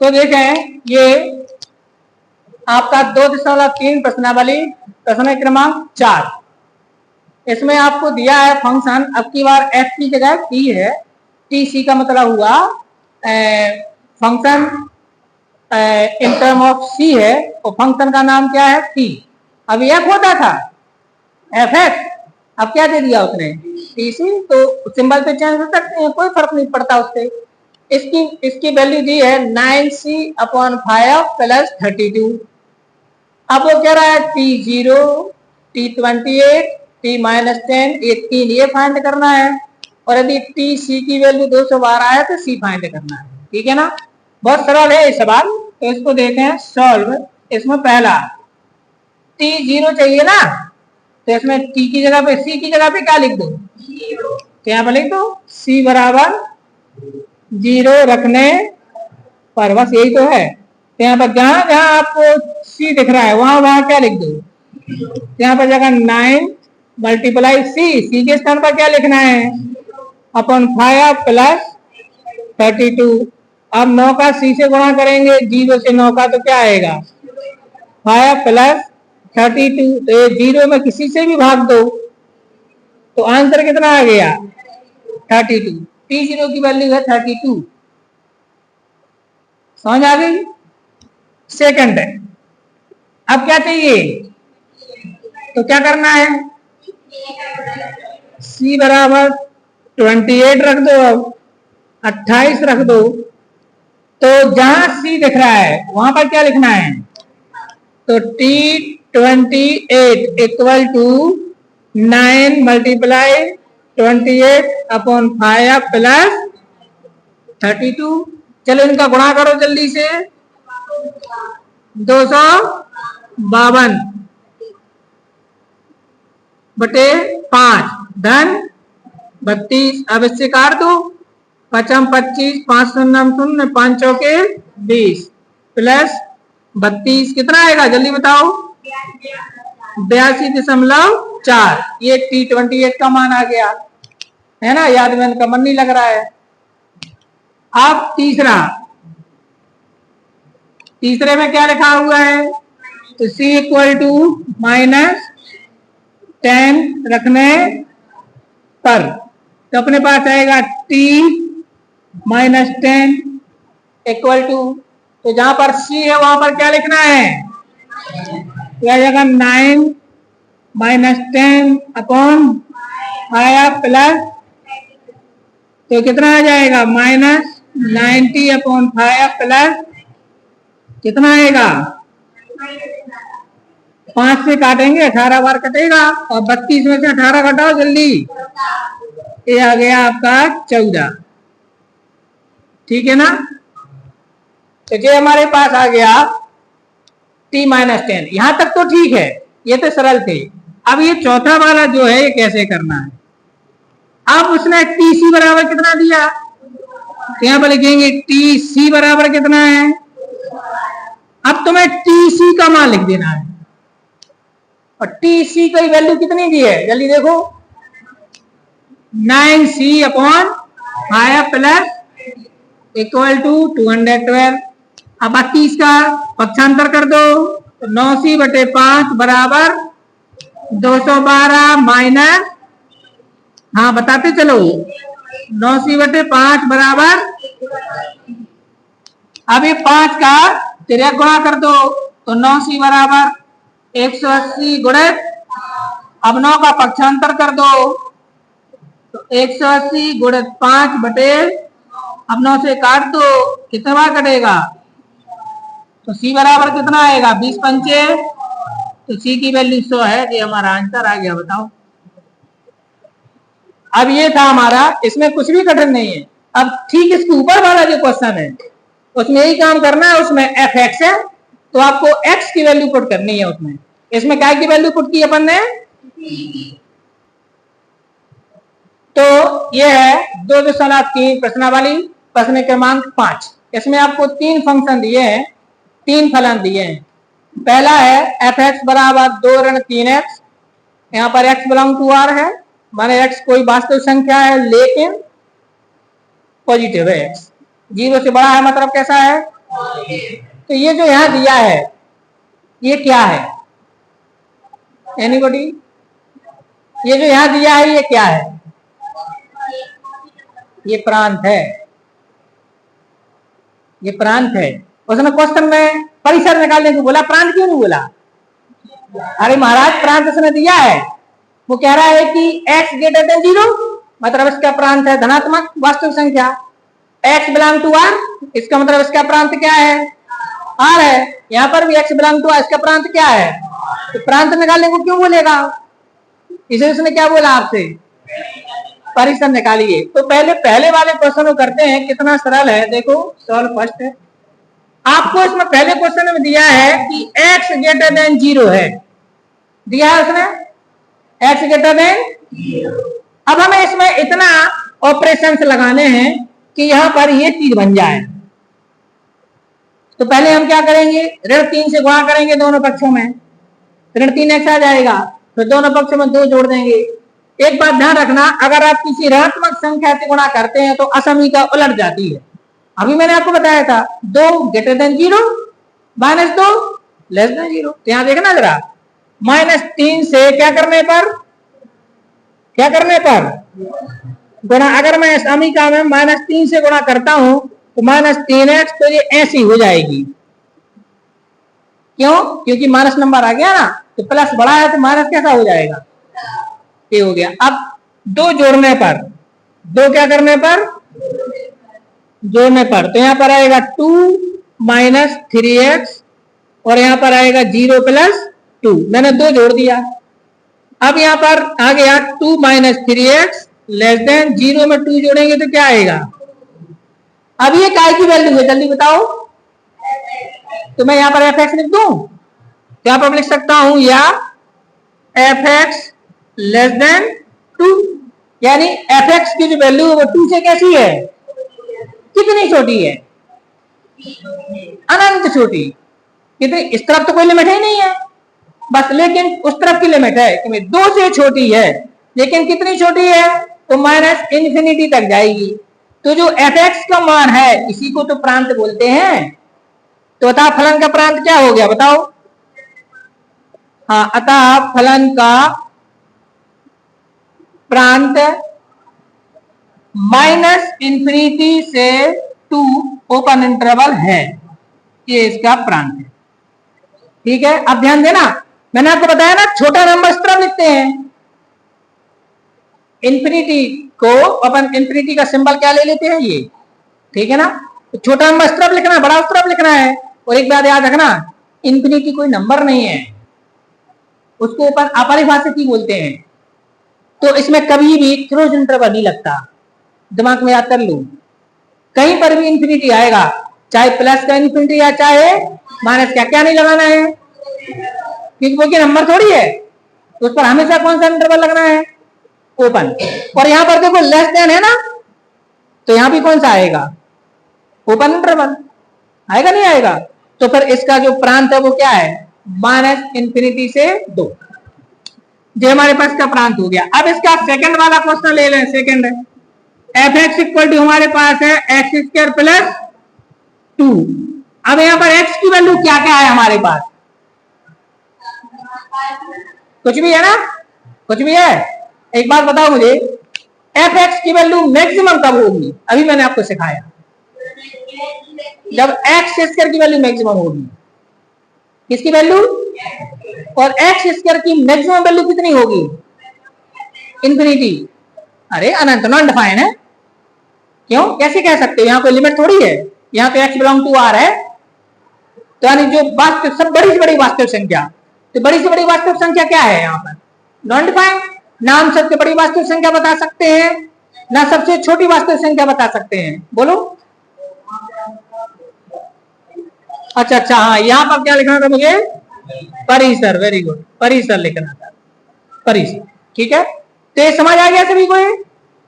तो देखें ये आपका 2.3 प्रश्नावली प्रश्न क्रमांक 4। इसमें आपको दिया है फंक्शन, अब की बार एफ की जगह टी है। टी सी का मतलब हुआ फंक्शन इन टर्म ऑफ सी है, और फंक्शन का नाम क्या है टी। अभी एफ होता था एफ एक्स, अब क्या दे दिया उसने टी सी, तो सिंबल पे चेंज हो सकते हैं, कोई फर्क नहीं पड़ता उससे। इसकी वैल्यू दी है 9c/5 + 32। अब वो कह रहा है T0, T28, T-10, ये 3 ये फाइंड करना है, और यदि TC की वैल्यू 212 है तो C फाइंड करना है। ठीक है ना, बहुत सरल है ये सवाल। तो इसको देखें सॉल्व। इसमें पहला T0 चाहिए ना, तो इसमें T की जगह पे C की जगह पे क्या लिख दो, तो यहाँ पर लिख दो C = 0 रखने पर, बस यही तो है। तो यहाँ पर जहां जहां आपको C दिख रहा है वहां वहां क्या लिख दो, यहाँ पर जगह 9 × C के स्थान पर क्या लिखना है अपन 5 + 32। अब 9 का C से गुणा करेंगे, 0 से 9 का, तो क्या आएगा 5 + 32। तो ये 0 में किसी से भी भाग दो तो आंसर कितना आ गया 32। T0 की वैल्यू है 32। समझ आ गई। सेकंड है, अब क्या चाहिए, तो क्या करना है C = 28 रख दो, अब 28 रख दो। तो जहां C दिख रहा है वहां पर क्या लिखना है, तो T28 = 9 × 28/5 + 32। चलो इनका गुणा करो जल्दी से, 252 बटे 5 धन 32। अब इससे काट दो, 5 25, 5 0 5 चौके 20 प्लस 32 कितना आएगा जल्दी बताओ, 82.4। ये T28 का मान आ गया है ना, याद में का मन नहीं लग रहा है। अब तीसरे में क्या लिखा हुआ है, तो C = -10 रखने पर, तो अपने पास आएगा T-10 = तो जहां पर C है वहां पर क्या लिखना है, क्या जगह 9 - 10/5 प्लस, तो कितना आ जाएगा -90/5 प्लस कितना आएगा, 5 से काटेंगे 18 बार कटेगा, और 32 में से 18 घटाओ जल्दी, ये आ गया आपका 14। ठीक है ना, तो ये हमारे पास आ गया T-10। यहां तक तो ठीक है, ये तो सरल थे। अब ये चौथा वाला जो है ये कैसे करना है। अब उसने TC बराबर कितना दिया, तो यहां पर लिखेंगे TC बराबर कितना है। अब तुम्हें TC का मान लिख देना है, और TC की वैल्यू कितनी दी है जल्दी देखो, 9c/5 प्लस = 212। अब बाकी इसका पक्षांतर कर दो, तो 9c/5 = 212 माइनस, हाँ बताते चलो, 9c/5 बराबर, अभी 5 का तिर्यक गुणा कर दो, तो 9c = 180 गुणित, अब 9 का पक्षांतर कर दो, तो 180 गुणित 5 बटे, अब 9 से काट दो, कितना बार कटेगा, तो C बराबर कितना आएगा 20 पंचे, तो C की वैल्यू 100 है। ये हमारा आंसर आ गया, बताओ। अब ये था हमारा, इसमें कुछ भी कठिन नहीं है। अब ठीक इसके ऊपर वाला जो क्वेश्चन है उसमें यही काम करना है। उसमें f(x) है तो आपको x की वैल्यू पुट करनी है उसमें। इसमें क्या की वैल्यू पुट की अपन ने, तो ये है 2.3 प्रश्नावली प्रश्न क्रमांक 5। इसमें आपको 3 फंक्शन दिए हैं, 3 फलन दिए हैं। पहला है f(x) = 2 ऋण 3x, यहाँ पर x बिलोंग टू R है, माने x कोई वास्तविक संख्या है लेकिन पॉजिटिव है। x 0 से बड़ा है मतलब कैसा है तो ये जो यहाँ दिया है ये क्या है? एनीबॉडी? ये जो यहाँ दिया है ये क्या है? ये प्रांत है, ये प्रांत है। उसने क्वेश्चन में परिसर निकालने को बोला, प्रांत क्यों नहीं बोला? अरे महाराज प्रांत उसने दिया है, वो कह रहा है कि x ग्रेटर देन 0, मतलब इसका प्रांत है धनात्मक वास्तविक संख्या। x बिलोंग टू r, इसका मतलब इसका प्रांत क्या है? r है। यहाँ पर भी x बिलोंग टू r, इसका प्रांत क्या है? तो प्रांत निकालने को क्यों बोलेगा? इसे उसने क्या बोला आपसे? परिसर निकालिए। तो पहले वाले क्वेश्चन को करते हैं, कितना सरल है देखो। सॉल्व फर्स्ट है, आपको इसमें पहले क्वेश्चन में दिया है कि x ग्रेटर देन 0 है, दिया है उसने x ग्रेटर देन 0। अब हमें इसमें इतना ऑपरेशंस लगाने हैं कि यहां पर ये चीज बन जाए। तो पहले हम क्या करेंगे, ऋण 3 से गुणा करेंगे दोनों पक्षों में, ऋण 3x आ जाएगा, फिर दोनों पक्षों में 2 जोड़ देंगे। एक बात ध्यान रखना, अगर आप किसी ऋणात्मक संख्या से गुणा करते हैं तो असमीका उलट जाती है। अभी मैंने आपको बताया था 2 ग्रेटर देन 0 -2 लेस देन 0। तो यहां देखना जरा, -3 से क्या करने पर गुणा, अगर मैं समीका में -3 से गुणा करता हूं तो -3x, तो ये ऐसी हो जाएगी। क्यों? क्योंकि माइनस नंबर आ गया ना, तो प्लस बड़ा है तो माइनस कैसा हो जाएगा? ये हो गया। अब 2 जोड़ने पर, 2 क्या करने पर? जोड़ने पर, तो यहां पर आएगा 2 - 3x और यहां पर आएगा 0 + 2। मैंने 2 जोड़ दिया। अब यहां पर आ गया 2 - 3x लेस देन 0 में 2 जोड़ेंगे तो क्या आएगा? अब ये काय की वैल्यू है, जल्दी बताओ। तो मैं यहां पर fx लिख दूं, यहां पर लिख सकता हूं या fx लेस देन 2, यानी fx की जो वैल्यू है वो 2 से कैसी है? कितनी छोटी है? अनंत छोटी। कितनी? इस तरफ तो कोई लिमिट ही नहीं है बस, लेकिन उस तरफ की लिमिट है कि 2 से छोटी है, लेकिन कितनी छोटी है? तो -∞ तक जाएगी। तो जो fx का मान है इसी को तो प्रांत बोलते हैं। तो अतः फलन का प्रांत क्या हो गया बताओ? हाँ, अतः फलन का प्रांत -∞ से 2 ओपन इंटरवल है, ये इसका प्रांत है। ठीक है, अब ध्यान देना, मैंने आपको बताया ना छोटा नंबर इस तरफ लिखते हैं, इन्फिनिटी को अपन इन्फिनिटी का सिंबल क्या ले लेते हैं ये, ठीक है ना। तो छोटा नंबर इस तरफ लिखना है, बड़ा उस तरफ लिखना है। और एक बात याद रखना, इन्फिनिटी कोई नंबर नहीं है, उसको अपन अपरिभाषित ही बोलते हैं। तो इसमें कभी भी क्लोज इंटरवल नहीं लगता, दिमाग में याद कर लो। कहीं पर भी इन्फिनिटी आएगा, चाहे प्लस का इन्फिनिटी या चाहे माइनस का, क्या नहीं लगाना है? क्योंकि वो नंबर थोड़ी है, तो उस पर हमेशा कौन सा इंटरवल लगना है? ओपन। और यहां पर देखो लेस देन है ना, तो यहां भी कौन सा आएगा? ओपन इंटरवल आएगा, नहीं आएगा? तो फिर इसका जो प्रांत है वो क्या है? -∞ से 2। जो हमारे पास का प्रांत हो गया। अब इसका सेकंड वाला क्वेश्चन ले लें। सेकंड है fx इक्वल टू हमारे पास है x² + 2। अब यहां पर x की वैल्यू क्या क्या है हमारे पास? कुछ भी है ना, कुछ भी है। एक बात बताओ मुझे, fx की वैल्यू मैक्सिमम कब होगी? अभी मैंने आपको सिखाया, जब x² की वैल्यू मैक्सिमम होगी। किसकी वैल्यू? और x² की मैक्सिमम वैल्यू कितनी होगी? इन्फिनिटी। अरे अनंत, नॉन डिफाइन है। क्यों? कैसे कह सकते हो? यहाँ कोई लिमिट थोड़ी है, यहाँ पे x बिलोंग टू r है। तो यानी जो वास्तविक, सब बड़ी से बड़ी वास्तविक संख्या, तो बड़ी से बड़ी वास्तविक संख्या क्या है यहाँ पर? Non define. ना हम सबसे बड़ी वास्तविक संख्या बता सकते हैं, ना सबसे छोटी वास्तविक संख्या बता सकते हैं। बोलो। अच्छा, हाँ, यहाँ पर क्या लिखना था मुझे? परिसर। वेरी गुड, परिसर लिखना था, परिसर। ठीक है, तो ये समझ आ गया सभी को?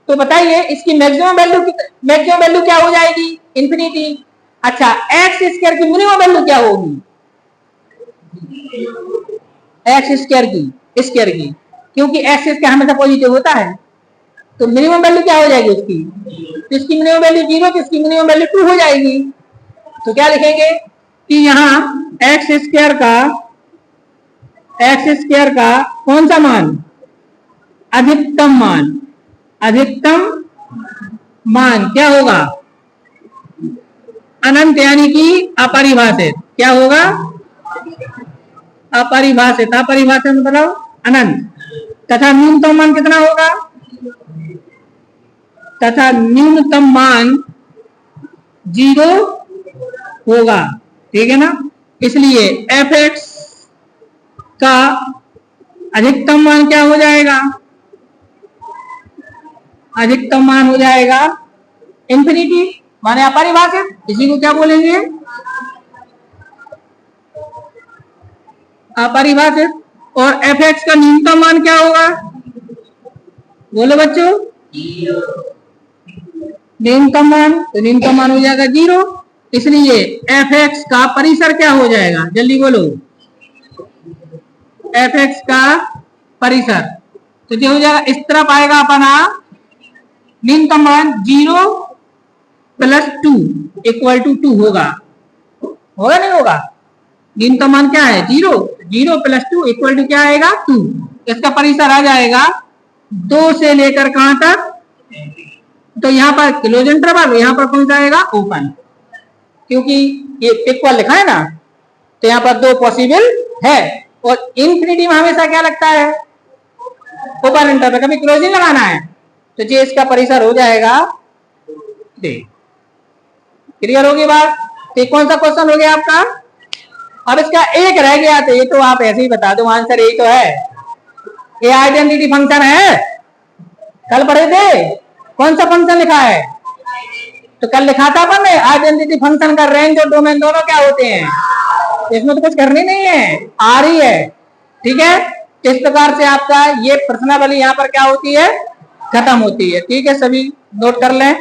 तो बताइए इसकी मैक्सिमम वैल्यू क्या हो जाएगी? इन्फिनिटी। अच्छा, x² की मिनिमम वैल्यू क्या होगी? x² की, क्योंकि x² हमेशा पॉजिटिव होता है, तो मिनिमम वैल्यू क्या हो जाएगी उसकी? इसकी मिनिमम वैल्यू 0, इसकी मिनिमम वैल्यू 2 हो जाएगी। तो क्या लिखेंगे कि यहाँ एक्स स्क्वायर का कौन सा मान, अधिकतम मान क्या होगा, अनंत यानी कि अपरिभाषित। क्या होगा, अपरिभाषित मतलब अनंत। तथा न्यूनतम मान कितना होगा, तथा न्यूनतम मान 0 होगा। ठीक है ना। इसलिए एफ एक्स का अधिकतम मान क्या हो जाएगा, अधिकतम मान हो जाएगा इंफिनिटी, माने अपरिभाषित। इसी को क्या बोलेंगे, अपरिभाषित। और एफ एक्स का न्यूनतम मान क्या होगा, बोलो बच्चों, न्यूनतम मान, तो न्यूनतम मान हो जाएगा 0। इसलिए एफ एक्स का परिसर क्या हो जाएगा, जल्दी बोलो, एफ एक्स का परिसर तो क्या हो जाएगा, इस तरफ आएगा अपना न्यूनतम मान 0 + 2 = 2 होगा नहीं होगा। न्यूनतम मान क्या है 0 + 2 = क्या आएगा 2। इसका परिसर आ जाएगा 2 से लेकर कहां तक, तो यहाँ पर क्लोज इंटरवल, यहाँ पर कौन सा आएगा ओपन, क्योंकि ये इक्वल लिखा है ना, तो यहाँ पर 2 पॉसिबल है। और इंफिनिटी में हमेशा क्या लगता है, ओपन इंटरवल, कभी क्लोजिंग लगाना है तो ये इसका परिसर हो जाएगा। क्लियर होगी बात। तो कौन सा क्वेश्चन हो गया आपका। अब इसका एक रह गया, तो ये तो आप ऐसे ही बता दो, आंसर यही तो है, ये आइडेंटिटी फंक्शन है। कल पढ़े थे, कौन सा फंक्शन लिखा है, तो कल लिखा था अपन ने, आइडेंटिटी फंक्शन का रेंज और डोमेन दोनों क्या होते हैं, इसमें तो कुछ करनी नहीं है, आ रही है। ठीक है, इस प्रकार से आपका ये प्रश्नावली यहाँ पर क्या होती है, खत्म होती है। ठीक है, सभी नोट कर लें।